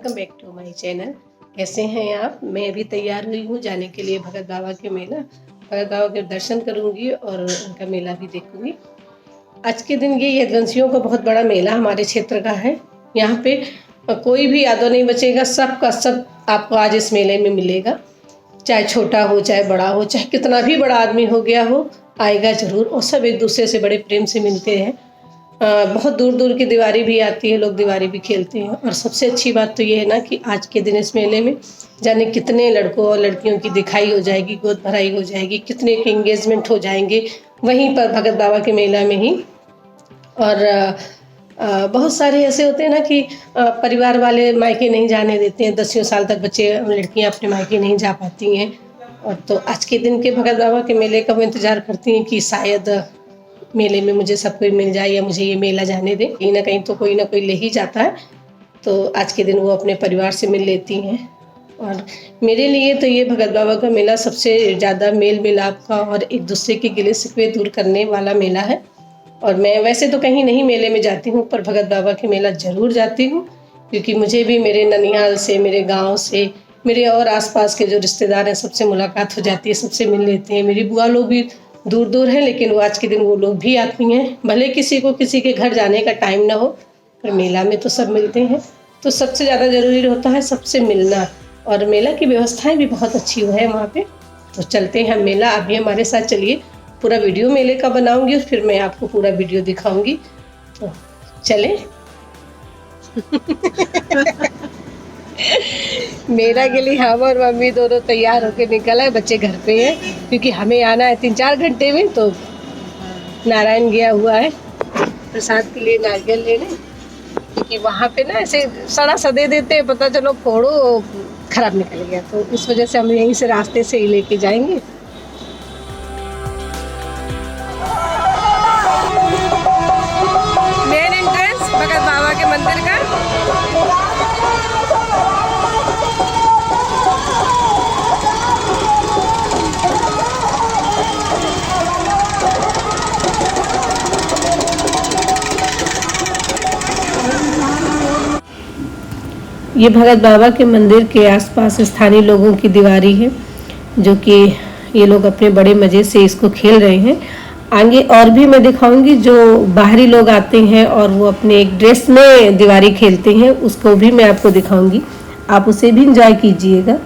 Welcome back to my channel. कैसे हैं आप? मैं अभी तैयार हुई हूँ जाने के लिए भगत बाबा के मेला। भगत बाबा के दर्शन करूँगी और उनका मेला भी देखूँगी। आज के दिन ये यदुवंशियों का बहुत बड़ा मेला हमारे क्षेत्र का है। यहाँ पे कोई भी यादव नहीं बचेगा, सब का सब आपको आज इस मेले में मिलेगा। चाहे छोटा हो, चाहे बड़ा हो, चाहे कितना भी बड़ा आदमी हो गया हो, आएगा ज़रूर। और सब एक दूसरे से बड़े प्रेम से मिलते हैं। बहुत दूर दूर की दिवारी भी आती है, लोग दिवारी भी खेलते हैं। और सबसे अच्छी बात तो ये है ना कि आज के दिन इस मेले में जाने कितने लड़कों और लड़कियों की दिखाई हो जाएगी, गोद भराई हो जाएगी, कितने के एंगेजमेंट हो जाएंगे वहीं पर भगत बाबा के मेला में ही। और बहुत सारे ऐसे होते हैं ना कि परिवार वाले मायके नहीं जाने देते हैं, 10 साल तक बच्चे लड़कियां अपने मायके नहीं जा पाती हैं। और तो आज के दिन के भगत बाबा के मेले का वो इंतज़ार करती हैं कि शायद मेले में मुझे सब कोई मिल जाए या मुझे ये मेला जाने दे। कहीं ना कहीं तो कोई ना कोई ले ही जाता है, तो आज के दिन वो अपने परिवार से मिल लेती हैं। और मेरे लिए तो ये भगत बाबा का मेला सबसे ज़्यादा मेल मिलाप का और एक दूसरे के गिले शिकवे दूर करने वाला मेला है। और मैं वैसे तो कहीं नहीं मेले में जाती हूँ, पर भगत बाबा के मेला ज़रूर जाती हूँ, क्योंकि मुझे भी मेरे ननिहाल से, मेरे गाँव से, मेरे और आसपास के जो रिश्तेदार हैं सबसे मुलाकात हो जाती है, सबसे मिल लेते हैं। मेरी बुआ लोग भी दूर दूर हैं, लेकिन वो आज के दिन वो लोग भी आती हैं। भले किसी को किसी के घर जाने का टाइम ना हो, पर मेला में तो सब मिलते हैं। तो सबसे ज़्यादा ज़रूरी होता है सबसे मिलना। और मेला की व्यवस्थाएं भी बहुत अच्छी है वहाँ पे। तो चलते हैं हम मेला। अभी हमारे साथ चलिए, पूरा वीडियो मेले का बनाऊंगी और फिर मैं आपको पूरा वीडियो दिखाऊंगी। तो चलें। मेला के लिए हम और मम्मी दोनों तैयार होकर निकल आए। बच्चे घर पे हैं, क्योंकि हमें आना है 3-4 घंटे में। तो नारायण गया हुआ है प्रसाद के लिए नारियल लेने, क्योंकि वहाँ पे ना ऐसे सड़ा सा दे देते हैं, पता चलो फोड़ो खराब निकल गया। तो इस वजह से हम यहीं से रास्ते से ही लेके जाएंगे। मेन एंट्रेंस भगत बाबा के मंदिर का। ये भगत बाबा के मंदिर के आसपास स्थानीय लोगों की दीवारी है, जो कि ये लोग अपने बड़े मज़े से इसको खेल रहे हैं। आगे और भी मैं दिखाऊंगी, जो बाहरी लोग आते हैं और वो अपने एक ड्रेस में दीवारी खेलते हैं, उसको भी मैं आपको दिखाऊंगी। आप उसे भी इंजॉय कीजिएगा।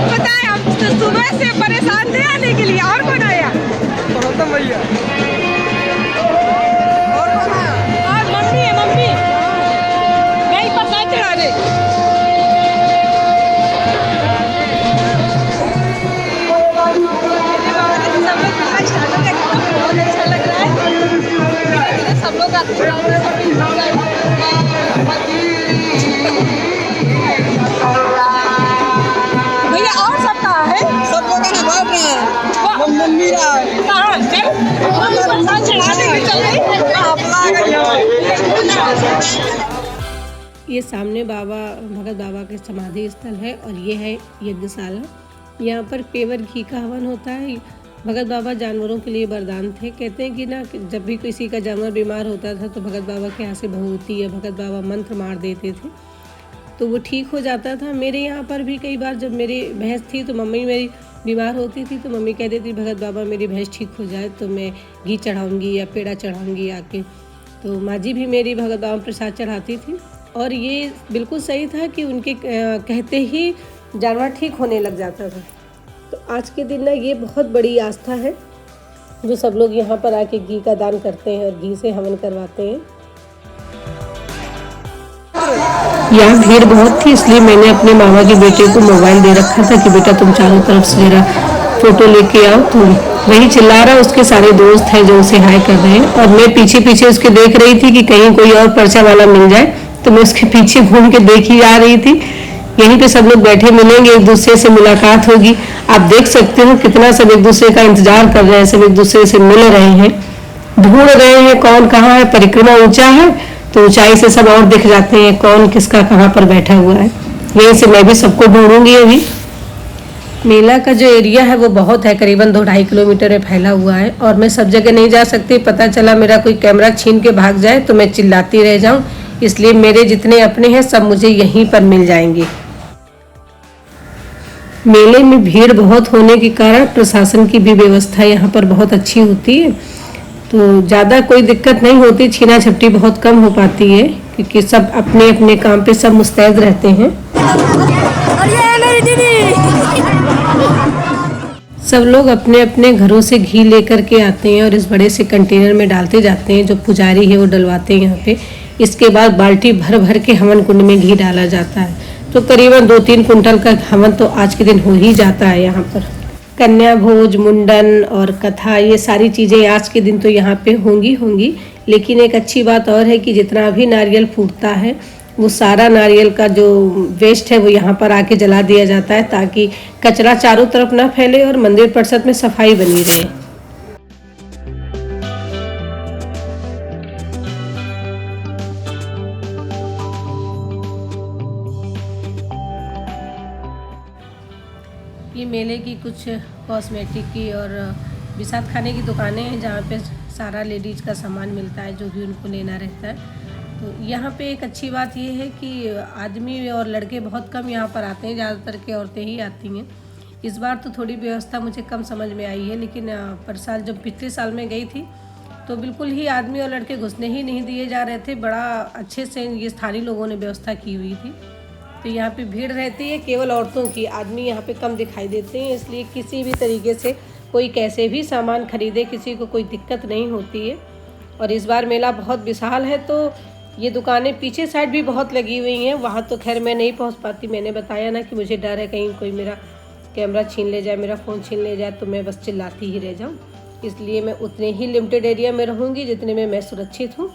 पता है हम सुबह से परेशान थे आने के लिए। और कौन आया? गौतम भैया और कौन आया? और मम्मी है, मम्मी गई प्रसाद चढ़ाने। बहुत अच्छा लग रहा है सब लोग भैया। और सब कहाँ है? सब लोग ना भाग रहे हैं। मम्मी कहाँ चढ़ाने में चल रही। ये सामने बाबा भगत बाबा के समाधि स्थल है और ये है यज्ञशाला। यहाँ पर पेवर घी का हवन होता है। भगत बाबा जानवरों के लिए वरदान थे। कहते हैं कि ना जब भी किसी का जानवर बीमार होता था तो भगत बाबा के यहाँ से भभूति या भगत बाबा मंत्र मार देते थे, तो वो ठीक हो जाता था। मेरे यहाँ पर भी कई बार जब मेरी भैंस थी तो मम्मी मेरी बीमार होती थी, तो मम्मी कह देती भगत बाबा मेरी भैंस ठीक हो जाए तो मैं घी चढ़ाऊँगी या पेड़ा चढ़ाऊँगी आके। तो माँ जी भी मेरी भगत बाबा प्रसाद चढ़ाती थी। और ये बिल्कुल सही था कि उनके कहते ही जानवर ठीक होने लग जाता था। तो आज के दिन ना ये बहुत बड़ी आस्था है, जो सब लोग यहाँ पर आके घी का दान करते हैं और घी से हवन करवाते हैं। यहाँ भीड़ बहुत थी, इसलिए मैंने अपने मामा के बेटे को मोबाइल दे रखा था कि बेटा तुम चारों तरफ से मेरा फोटो लेके आओ। तो वही चिल्ला रहा, उसके सारे दोस्त हैं जो उसे हाय कर रहे हैं। और मैं पीछे पीछे उसके देख रही थी कि कहीं कोई और पर्चा वाला मिल जाए, तो मैं उसके पीछे घूम के देखी जा रही थी यहीं पे सब लोग बैठे मिलेंगे, एक दूसरे से मुलाकात होगी। आप देख सकते हो कितना सब एक दूसरे का इंतजार कर रहे हैं, सब एक दूसरे से मिल रहे हैं, ढूंढ रहे हैं कौन कहाँ है। परिक्रमा ऊंचा है तो ऊंचाई से सब और दिख जाते हैं कौन किसका कहाँ पर बैठा हुआ है। यहीं से मैं भी सबको ढूंढूंगी अभी। मेला का जो एरिया है वो बहुत है, करीबन 2-2.5 किलोमीटर में फैला हुआ है और मैं सब जगह नहीं जा सकती। पता चला मेरा कोई कैमरा छीन के भाग जाए तो मैं चिल्लाती रह जाऊं, इसलिए मेरे जितने अपने हैं सब मुझे यहीं पर मिल जाएंगे। मेले में भीड़ बहुत होने के कारण प्रशासन की भी व्यवस्था यहाँ पर बहुत अच्छी होती है, तो ज़्यादा कोई दिक्कत नहीं होती। छीना झपटी बहुत कम हो पाती है क्योंकि सब अपने अपने काम पे सब मुस्तैद रहते हैं। सब लोग अपने अपने घरों से घी लेकर के आते हैं और इस बड़े से कंटेनर में डालते जाते हैं। जो पुजारी है वो डलवाते हैं यहाँ पे। इसके बाद बाल्टी भर भर के हवन कुंड में घी डाला जाता है, तो करीबन 2-3 कुंटल का हवन तो आज के दिन हो ही जाता है यहाँ पर। कन्या भोज, मुंडन और कथा, ये सारी चीज़ें आज के दिन तो यहाँ पे होंगी। लेकिन एक अच्छी बात और है कि जितना भी नारियल फूटता है वो सारा नारियल का जो वेस्ट है वो यहाँ पर आके जला दिया जाता है, ताकि कचरा चारों तरफ ना फैले और मंदिर परिसर में सफाई बनी रहे। ये मेले की कुछ कॉस्मेटिक की और बिसात खाने की दुकानें हैं जहाँ पे सारा लेडीज का सामान मिलता है जो भी उनको लेना रहता है। तो यहाँ पे एक अच्छी बात ये है कि आदमी और लड़के बहुत कम यहाँ पर आते हैं, ज़्यादातर के औरतें ही आती हैं। इस बार तो थोड़ी व्यवस्था मुझे कम समझ में आई है, लेकिन पर साल जब पिछले साल में गई थी तो बिल्कुल ही आदमी और लड़के घुसने ही नहीं दिए जा रहे थे। बड़ा अच्छे से ये स्थानीय लोगों ने व्यवस्था की हुई थी। तो यहाँ पे भीड़ रहती है केवल औरतों की, आदमी यहाँ पे कम दिखाई देते हैं, इसलिए किसी भी तरीके से कोई कैसे भी सामान खरीदे किसी को कोई दिक्कत नहीं होती है। और इस बार मेला बहुत विशाल है, तो ये दुकानें पीछे साइड भी बहुत लगी हुई हैं। वहाँ तो खैर मैं नहीं पहुँच पाती, मैंने बताया ना कि मुझे डर है कहीं कोई मेरा कैमरा छीन ले जाए, मेरा फ़ोन छीन ले जाए तो मैं बस चिल्लाती ही रह जाऊँ। इसलिए मैं उतने ही लिमिटेड एरिया में रहूँगी जितने में मैं सुरक्षित हूँ।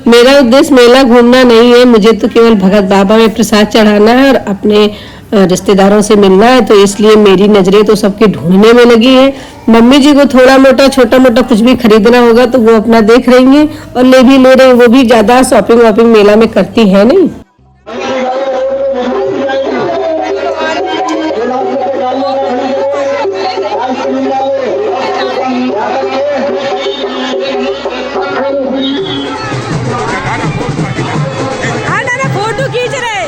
मेरा उद्देश्य मेला घूमना नहीं है, मुझे तो केवल भगत बाबा में प्रसाद चढ़ाना है और अपने रिश्तेदारों से मिलना है। तो इसलिए मेरी नज़रें तो सबके ढूंढने में लगी है। मम्मी जी को थोड़ा मोटा छोटा मोटा कुछ भी खरीदना होगा तो वो अपना देख रही हैं और ले भी ले रहे हैं। वो भी ज़्यादा शॉपिंग वॉपिंग मेला में करती है नहीं। फोटो खींच रहे।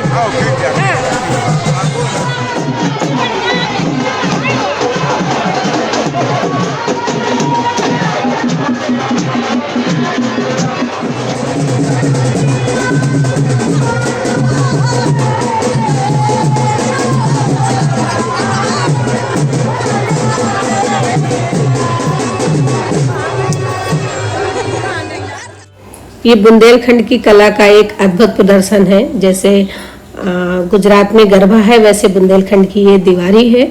ये बुंदेलखंड की कला का एक अद्भुत प्रदर्शन है। जैसे गुजरात में गरबा है, वैसे बुंदेलखंड की ये दीवारी है।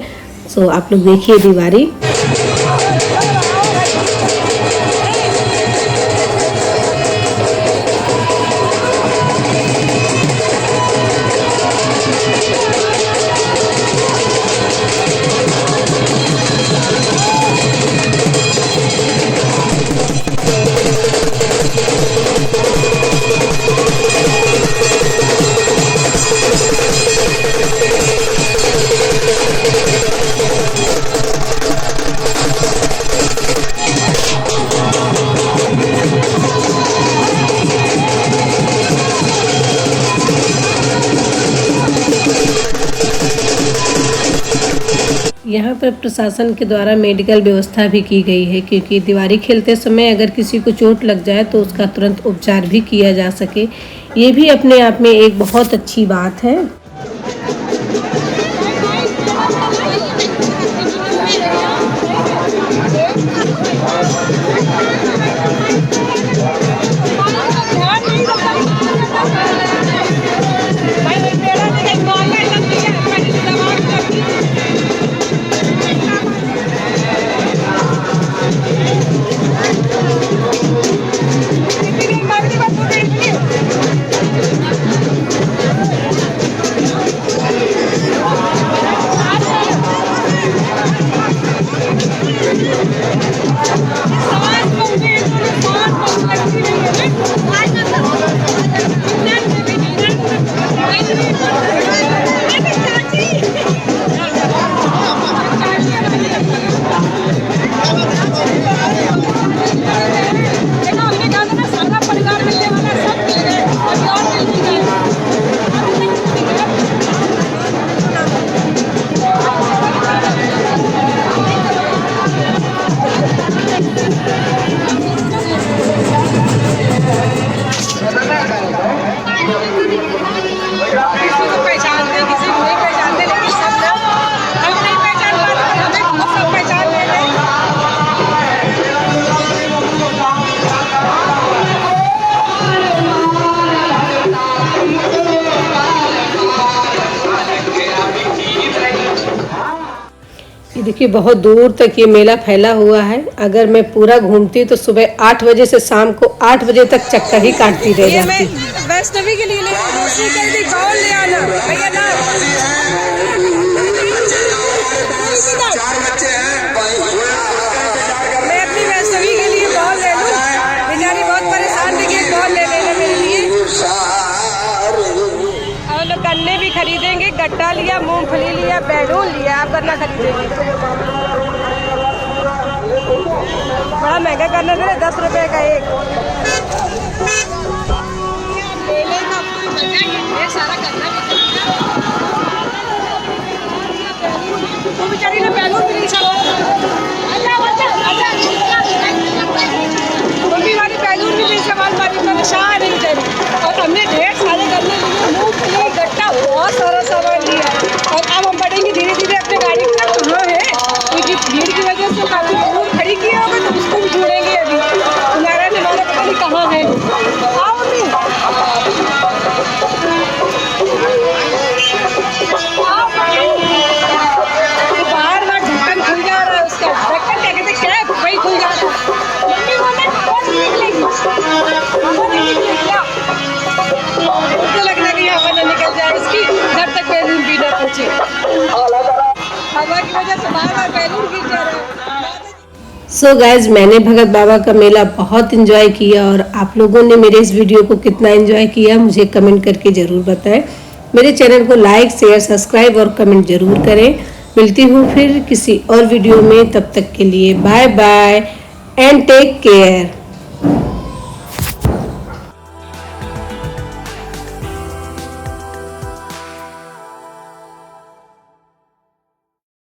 सो आप लोग देखिए दीवारी। यहाँ पर प्रशासन के द्वारा मेडिकल व्यवस्था भी की गई है, क्योंकि दिवाली खेलते समय अगर किसी को चोट लग जाए तो उसका तुरंत उपचार भी किया जा सके। ये भी अपने आप में एक बहुत अच्छी बात है। ये देखिए बहुत दूर तक ये मेला फैला हुआ है। अगर मैं पूरा घूमती तो सुबह 8 बजे से शाम को 8 बजे तक चक्कर ही काटती रह ये मैं जाती। वैष्णवी के लिए दूसरी जल्दी बाउल ले आना भैया ना। मैं अपनी वैष्णवी के लिए बाउल ले लूं, बेचारी बहुत परेशान थी कि बाउल ले लेना मेरे लिए। और लोग गन्ने भी खरीदेंगे, गट्टा लिया, मूंगफली लिया, बैलून लिया, आप गन्ना खरीदेंगे। बड़ा महंगा गन्ना दे 10 रुपए का एक। सारा गन्ना वो बेचारी ने बैलून भी नहीं मम्मी वाली बैलून भी नहीं संभाल पाती, परेशान है बेचारी। और हमने ढेर सारे गन्ने लिए, मूंगफली, गट्टा, बहुत सारा सामान लिया है। और अब हम बढ़ेंगे धीरे धीरे अपने गाड़ी का कहाँ है, क्योंकि भीड़ की वजह से काफी दूर खड़ी किया होगा तो उसको भी ढूंढेंगे। अभी तुम्हारा ने हमारा पता नहीं कहाँ है। आओ मम्मी, बार बार ढक्कन खुल जा रहा है उसका। ढक्कन क्या कहते, कैप वही खुल जा रहा है। मम्मी बोले कौन सी निकलेगी, मुझे लगता है कि हवा न निकल जाए इसकी जब तक बैलून भी न पहुंचे। हवा की वजह से बार बार बैलून गिर जा रहा है। सो गाइज, मैंने भगत बाबा का मेला बहुत एंजॉय किया और आप लोगों ने मेरे इस वीडियो को कितना एंजॉय किया मुझे कमेंट करके ज़रूर बताएं। मेरे चैनल को लाइक, शेयर, सब्सक्राइब और कमेंट ज़रूर करें। मिलती हूँ फिर किसी और वीडियो में, तब तक के लिए bye bye and take care.